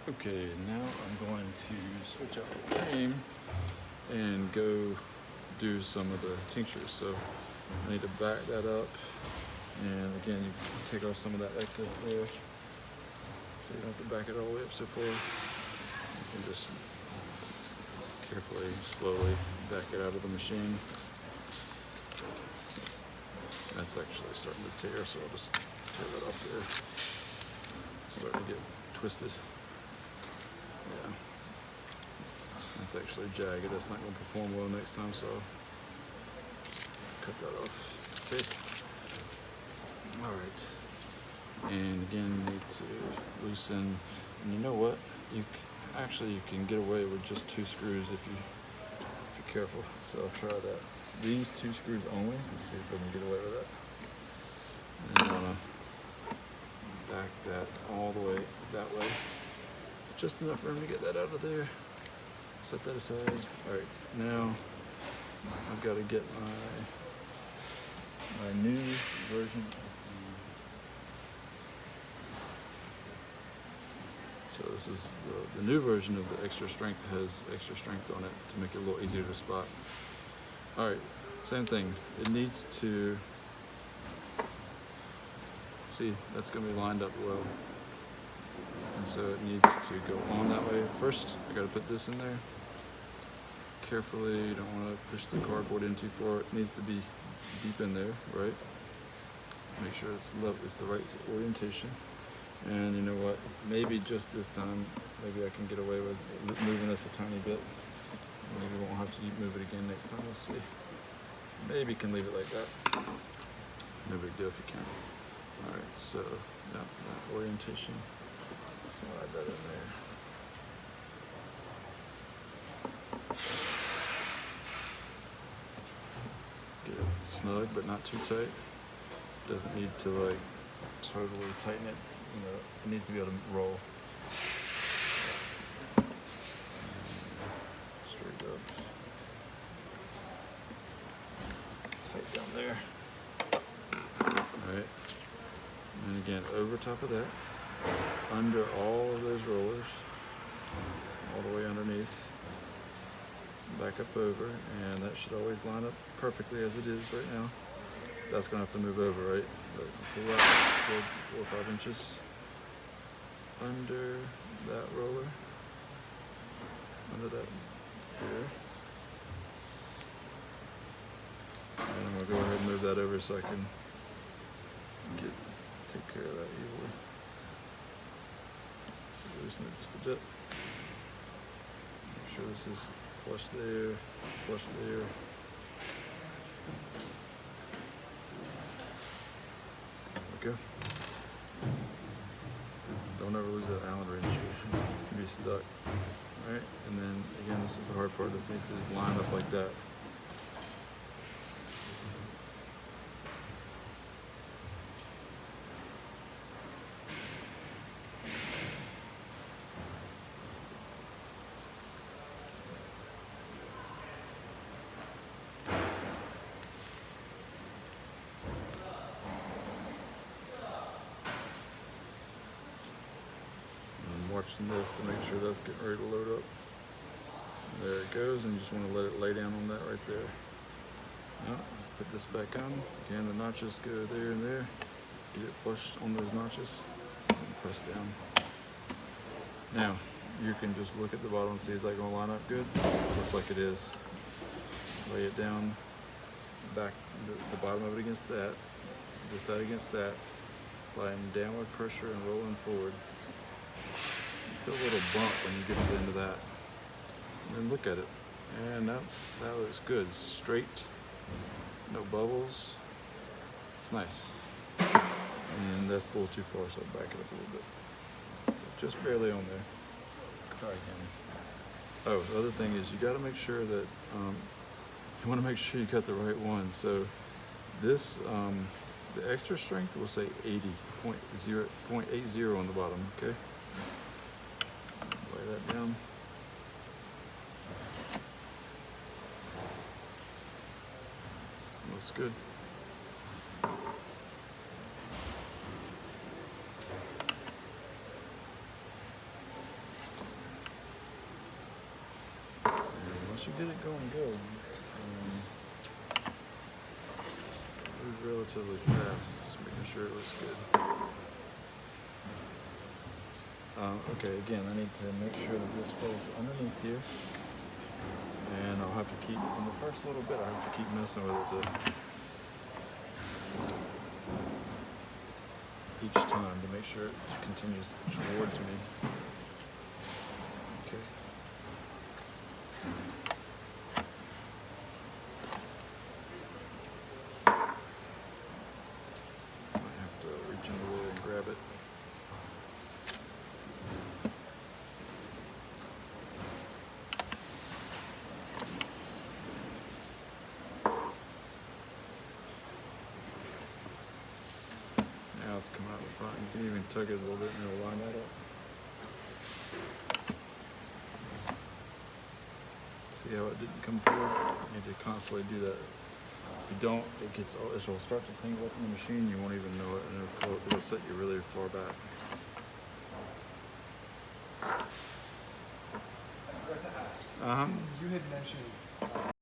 Okay, now I'm going to switch out the frame and go do some of the tinctures. So I need to back that up, and again, you take off some of that excess there, so you don't have to back it all the way up so far. You can just carefully, slowly back it out of the machine. That's actually starting to tear, so I'll just tear that off there. It's starting to get twisted. Yeah. That's actually jagged. That's not going to perform well next time, so cut that off. Okay. Alright. And again, you need to loosen. And you know what? You can get away with just 2 screws if you're careful. So I'll try that. These 2 screws only. Let's see if I can get away with that. And I want to back that all the way that way. Just enough room to get that out of there. Set that aside. Alright, now I've got to get my new version. So this is the new version of the extra strength. Has extra strength on it to make it a little easier to spot. Alright, same thing. It needs to, see, that's going to be lined up well. And so it needs to go on that way. First, I got to put this in there. Carefully, you don't want to push the cardboard in too far. It needs to be deep in there, right? Make sure it's the right orientation. And you know what? Maybe just this time, maybe I can get away with moving this a tiny bit. Maybe we won't have to move it again next time. Let's see. Maybe you can leave it like that. No big deal if you can. All right, so now that orientation. Slide that in there. Get it snug, but not too tight. Doesn't need to like totally tighten it. You know, it needs to be able to roll. Straight up. Tight down there. All right. And again, over top of that. Under all of those rollers, all the way underneath, back up over, and that should always line up perfectly as it is right now. That's going to have to move over, right? But pull out 4 or 5 inches under that roller, under that here. And we'll go ahead and move that over so I can take care of that easily. Loosen it just a bit. Make sure this is flush there, flush there. There we go. Don't ever lose that Allen wrench. You can be stuck. Alright, and then again, this is the hard part. This needs to line up like that. Watching this to make sure that's getting ready to load up. There it goes, and you just want to let it lay down on that right there. Now, put this back on. Again, the notches go there and there. Get it flushed on those notches and press down. Now, you can just look at the bottom and see, is that going to line up good? Looks like it is. Lay it down, back the bottom of it against that, this side against that, applying downward pressure and rolling forward. Feel a little bump when you get to the end of that. And then look at it. And that looks good. Straight, no bubbles. It's nice. And that's a little too far, so I'll back it up a little bit. Just barely on there. Sorry, Kenny. Oh, the other thing is you got to make sure that you want to make sure you got the right one. So this, the extra strength will say 80.80 on the bottom. Okay. Lay that down. Looks good. once you get it going good, move relatively fast, just making sure it looks good. Okay, again, I need to make sure that this folds underneath here, and I'll have to keep, in the first little bit, I'll have to keep messing with it each time to make sure it continues towards me. Okay. Might have to reach under there and grab it. Now it's come out the front. You can even tug it a little bit and it'll line that up. See how it didn't come through? You need to constantly do that. If you don't, it'll start to tingle up in the machine. You won't even know it, and it'll set you really far back. I forgot to ask. Uh huh. You had mentioned